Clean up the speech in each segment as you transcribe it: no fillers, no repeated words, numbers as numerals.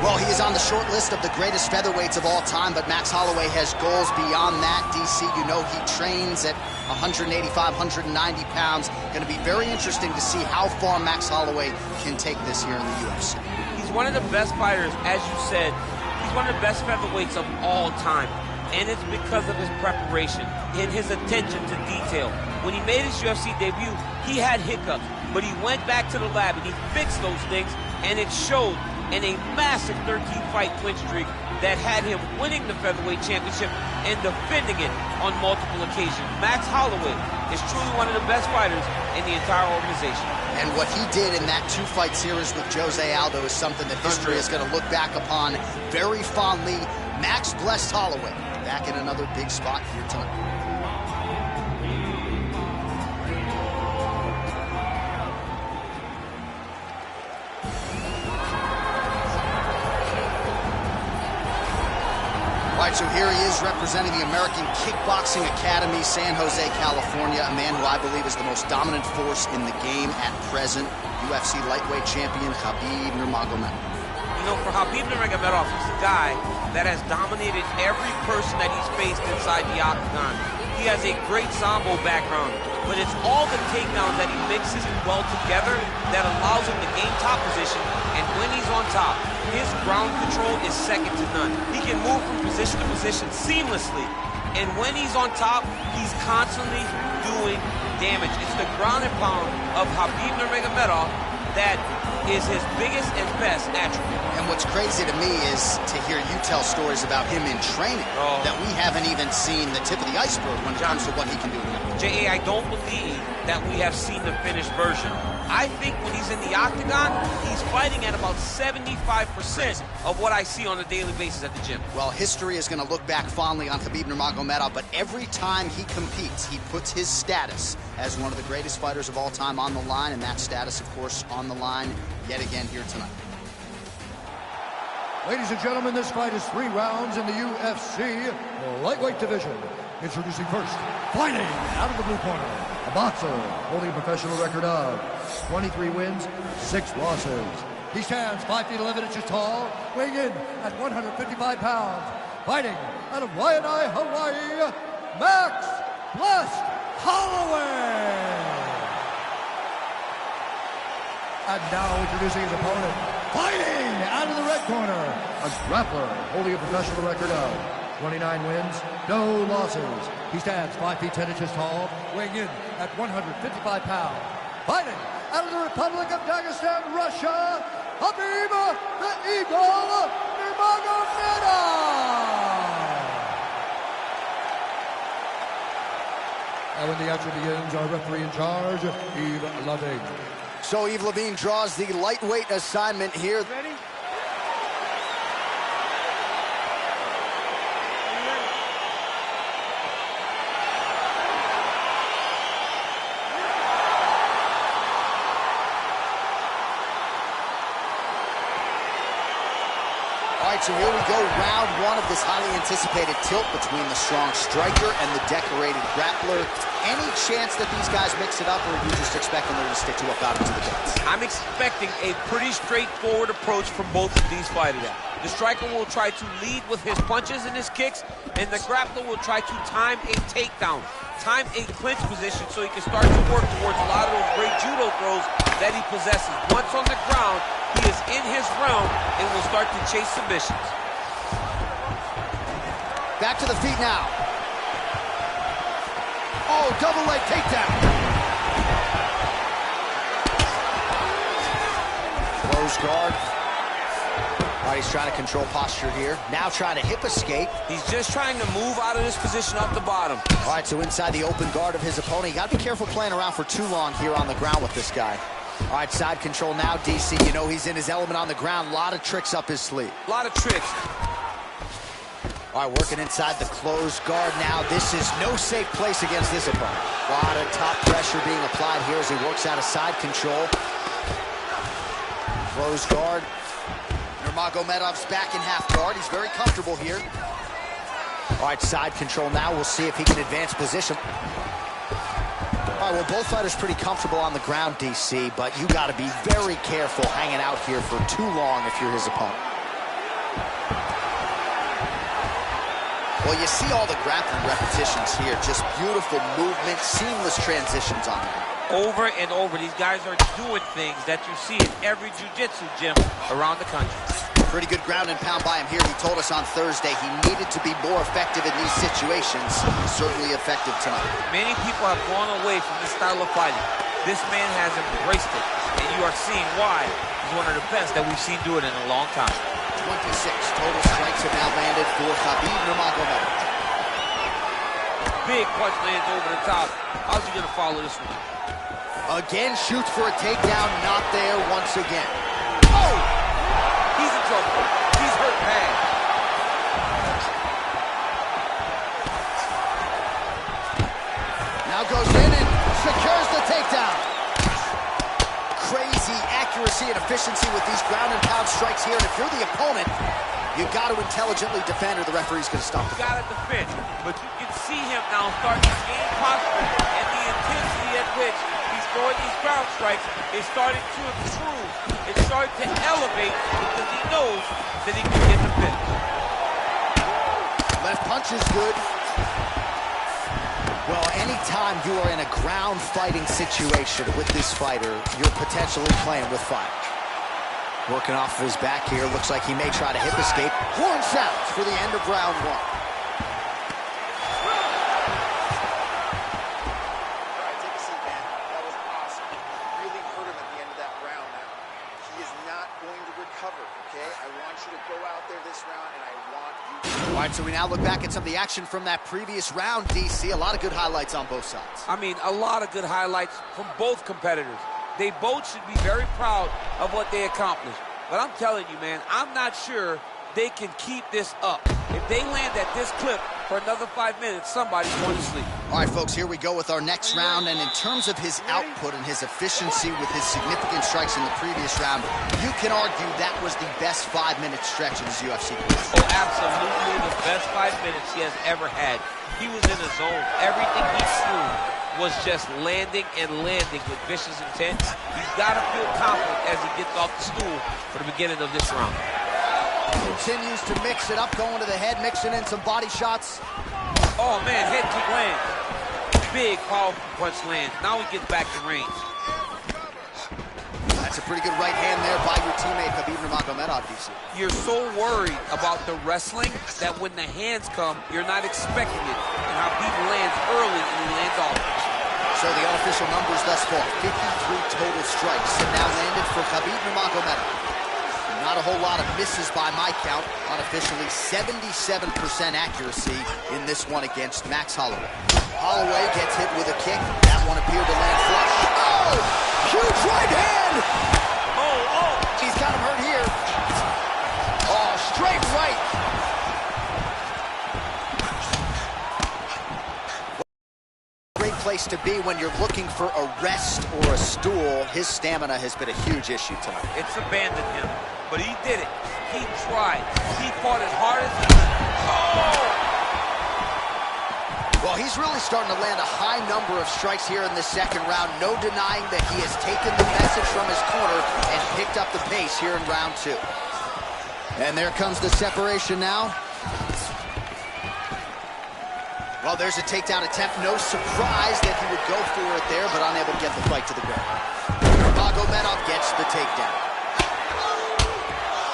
Well, he is on the short list of the greatest featherweights of all time, but Max Holloway has goals beyond that. DC, you know he trains at 185, 190 pounds. Going to be very interesting to see how far Max Holloway can take this here in the UFC. He's one of the best fighters, as you said. He's one of the best featherweights of all time. And it's because of his preparation and his attention to detail. When he made his UFC debut, he had hiccups, but he went back to the lab and he fixed those things, and it showed in a massive 13-fight win streak that had him winning the featherweight championship and defending it on multiple occasions. Max Holloway is truly one of the best fighters in the entire organization. And what he did in that 2-fight series with Jose Aldo is something that history is going to look back upon very fondly. Max blessed Holloway back in another big spot here tonight. All right, so here he is representing the American Kickboxing Academy, San Jose, California, a man who I believe is the most dominant force in the game at present, UFC lightweight champion Khabib Nurmagomedov. You know, for Khabib Nurmagomedov, he's a guy that has dominated every person that he's faced inside the octagon. He has a great Sambo background, but it's all the takedowns that he mixes well together that allows him to gain top position, and when he's on top, his ground control is second to none. He can move from position to position seamlessly, and when he's on top, he's constantly doing damage. It's the ground and pound of Khabib Nurmagomedov that is his biggest and best attribute. And what's crazy to me is to hear you tell stories about him in training that we haven't even seen the tip of the iceberg when it comes to what he can do. J.A., I don't believe that we have seen the finished version. I think when he's in the octagon, he's fighting at about 75% of what I see on a daily basis at the gym. Well, history is going to look back fondly on Khabib Nurmagomedov, but every time he competes, he puts his status as one of the greatest fighters of all time on the line, and that status, of course, on the line yet again here tonight. Ladies and gentlemen, this fight is 3 rounds in the UFC lightweight division. Introducing first, fighting out of the blue corner, a boxer holding a professional record of 23 wins, 6 losses. He stands 5 feet 11 inches tall, weighing in at 155 pounds. Fighting out of Waianae, Hawaii, Max Blessed Holloway. And now introducing his opponent, fighting out of the red corner, a grappler holding a professional record of 29 wins, no losses. He stands 5 feet 10 inches tall, weighing in at 155 pounds. Fighting out of the Republic of Dagestan, Russia, Khabib the Eagle Nurmagomedov. And when the action begins, our referee in charge, Yves Lavigne. So Yves Lavigne draws the lightweight assignment here. Ready? All right, so here we go, round 1 of this highly anticipated tilt between the strong striker and the decorated grappler. Any chance that these guys mix it up, or are you just expecting them to stick to a bout into the dance? I'm expecting a pretty straightforward approach from both of these fighters. The striker will try to lead with his punches and his kicks, and the grappler will try to time a takedown, time a clinch position so he can start to work towards a lot of those great judo throws that he possesses. Once on the ground, he is in his realm and will start to chase submissions. Back to the feet now. Oh, double leg takedown. Close guard. All right, he's trying to control posture here. Now trying to hip escape. He's just trying to move out of this position off the bottom. All right, so inside the open guard of his opponent. You got to be careful playing around for too long here on the ground with this guy. All right, side control now, DC. You know he's in his element on the ground. A lot of tricks up his sleeve. A lot of tricks. All right, working inside the closed guard now. This is no safe place against this opponent. A lot of top pressure being applied here as he works out of side control. Closed guard. Nurmagomedov's back in half guard. He's very comfortable here. All right, side control now. We'll see if he can advance position. All right, well, both fighters pretty comfortable on the ground, DC, but you got to be very careful hanging out here for too long if you're his opponent. Well, you see all the grappling repetitions here. Just beautiful movement, seamless transitions on them. Over and over, these guys are doing things that you see in every jiu-jitsu gym around the country. Pretty good ground and pound by him here. He told us on Thursday he needed to be more effective in these situations. He's certainly effective tonight. Many people have gone away from this style of fighting. This man has embraced it, and you are seeing why he's one of the best that we've seen do it in a long time. 26 total strikes have now landed for Khabib Nurmagomedov. Big punch lands over the top. How's he going to follow this one? Again, shoots for a takedown, not there once again. Oh! He's in trouble. He's hurt bad. Now goes in and secures the takedown. Crazy accuracy and efficiency with these ground and pound strikes here. And if you're the opponent, you got to intelligently defend or the referee's going to stop it. You got to defend, but you can see him now starting to gain posture, and the intensity at which he's throwing these ground strikes is starting to improve. It's starting to elevate because he knows that he can get the finish. Left punch is good. Well, anytime you are in a ground fighting situation with this fighter, you're potentially playing with fire. Working off of his back here. Looks like he may try to hip escape. Horn sounds for the end of round one. All right, take a seat, man. That was awesome. Really hurt him at the end of that round. Now, he is not going to recover, okay? I want you to go out there this round, and I want you to... All right, so we now look back at some of the action from that previous round, DC. A lot of good highlights on both sides. I mean, a lot of good highlights from both competitors. They both should be very proud of what they accomplished. But I'm telling you, man, I'm not sure they can keep this up. If they land at this clip for another 5 minutes, somebody's going to sleep. All right, folks, here we go with our next round. And in terms of his output and his efficiency with his significant strikes in the previous round, you can argue that was the best 5-minute stretch in his UFC career. Oh, absolutely the best 5 minutes he has ever had. He was in a zone. Everything he threw was just landing and landing with vicious intent. He's got to feel confident as he gets off the stool for the beginning of this round. Continues to mix it up, going to the head, mixing in some body shots. Oh, man, head kick lands. Big, powerful punch lands. Now he gets back to range. That's a pretty good right hand there by your teammate, Khabib Nurmagomedov, DC. You're so worried about the wrestling that when the hands come, you're not expecting it. And Khabib lands early and he lands often. So the unofficial numbers thus far, 53 total strikes have now landed for Khabib Nurmagomedov. Not a whole lot of misses by my count. Unofficially 77% accuracy in this one against Max Holloway. Holloway gets hit with a kick. That one appeared to land flush. Oh! Huge right hand! Oh! He's got him hurt here. Oh, straight right. Great place to be when you're looking for a rest or a stool. His stamina has been a huge issue tonight. It's abandoned him, but he did it. He tried. He fought as hard as he could. Oh! Well, he's really starting to land a high number of strikes here in the second round. No denying that he has taken the message from his corner and picked up the pace here in round two. And there comes the separation now. Well, there's a takedown attempt. No surprise that he would go for it there, but unable to get the fight to the ground. Nurmagomedov gets the takedown.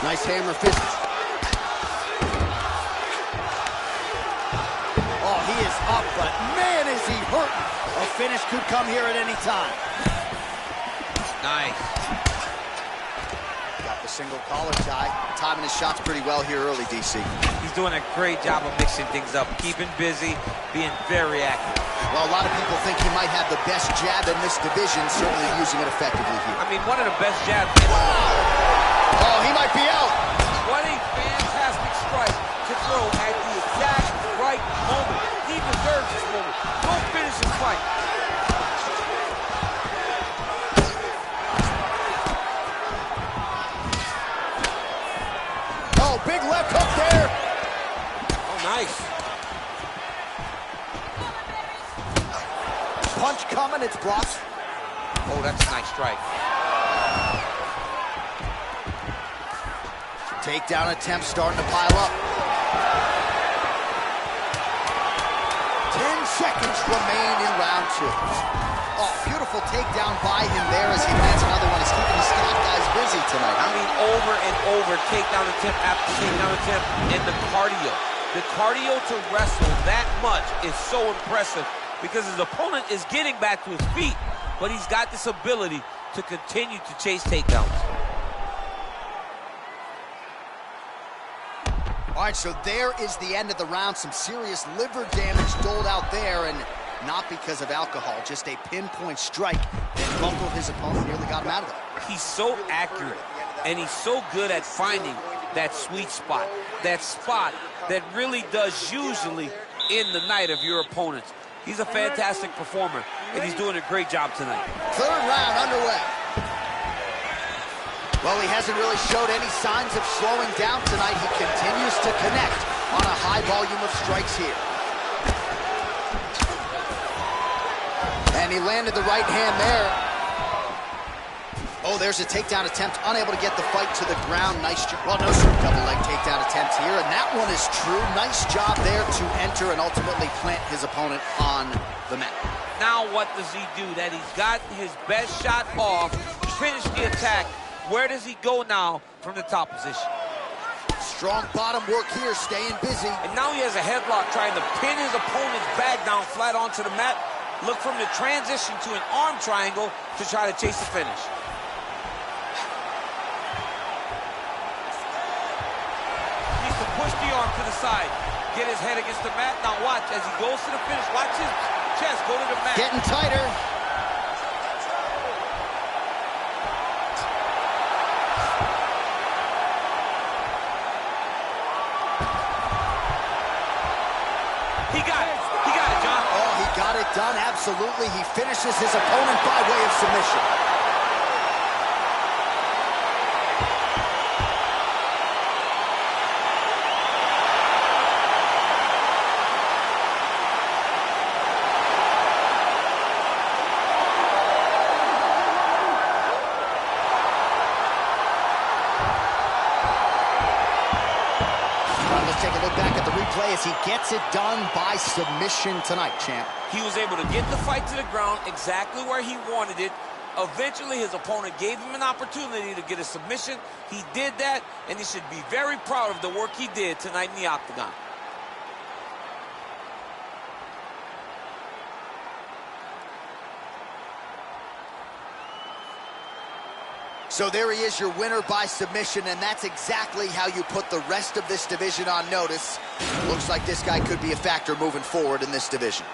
Nice hammer fist. Oh, he is up, but man, is he hurting. A finish could come here at any time. Nice. Got the single collar tie. Timing his shots pretty well here early, DC. He's doing a great job of mixing things up, keeping busy, being very active. Well, a lot of people think he might have the best jab in this division, certainly using it effectively here. I mean, one of the best jabs. Oh, he might be out. What a fantastic strike to throw at the exact right moment. He deserves this moment. Go finish his fight. Oh, big left hook there. Oh, nice. Punch coming, it's blocked. Oh, that's a nice strike. Takedown attempt starting to pile up. 10 seconds remain in round 2. Oh, beautiful takedown by him there as he lands another one. He's keeping the Scott guys busy tonight. I mean, over and over, takedown attempt after takedown attempt, and the cardio. The cardio to wrestle that much is so impressive because his opponent is getting back to his feet, but he's got this ability to continue to chase takedowns. All right, so there is the end of the round. Some serious liver damage doled out there, and not because of alcohol, just a pinpoint strike that bungled his opponent, nearly got him out of there. He's so accurate, and he's so good at finding that sweet spot, that really does usually end the night of your opponents. He's a fantastic performer, and he's doing a great job tonight. Third round underway. Well, he hasn't really showed any signs of slowing down tonight. He continues to connect on a high volume of strikes here. And he landed the right hand there. Oh, there's a takedown attempt, unable to get the fight to the ground. Nice job. Well, no double leg takedown attempt here, and that one is true. Nice job there to enter and ultimately plant his opponent on the mat. Now what does he do? That he's got his best shot off, finish the attack. Where does he go now from the top position? Strong bottom work here, staying busy. And now he has a headlock trying to pin his opponent's back down flat onto the mat. Look from the transition to an arm triangle to try to chase the finish. Needs to push the arm to the side. Get his head against the mat. Now watch as he goes to the finish. Watch his chest go to the mat. Getting tighter. Got it done, absolutely. He finishes his opponent by way of submission. Let's take a look back at the replay as he gets it done by submission tonight, champ. He was able to get the fight to the ground exactly where he wanted it. Eventually, his opponent gave him an opportunity to get a submission. He did that, and he should be very proud of the work he did tonight in the octagon. So there he is, your winner by submission, and that's exactly how you put the rest of this division on notice. Looks like this guy could be a factor moving forward in this division.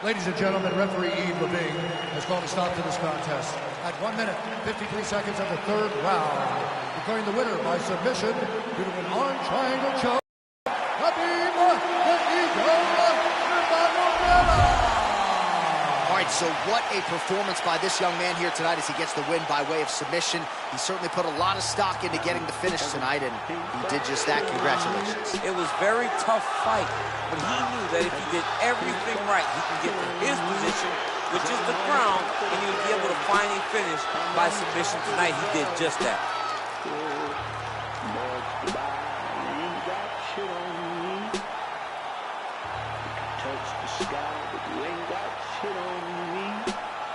Ladies and gentlemen, referee Yves Levine has called a stop to this contest at 1 minute, 53 seconds of the third round, declaring the winner by submission due to an arm triangle choke, Khabib the Eagle Nurmagomedov. All right, so what a performance by this young man here tonight as he gets the win by way of submission. He certainly put a lot of stock into getting the finish tonight, and he did just that. Congratulations. It was a very tough fight, but he knew that if he did everything right, he can get to his position, which is the ground, and he would be able to find a finish by submission tonight. He did just that.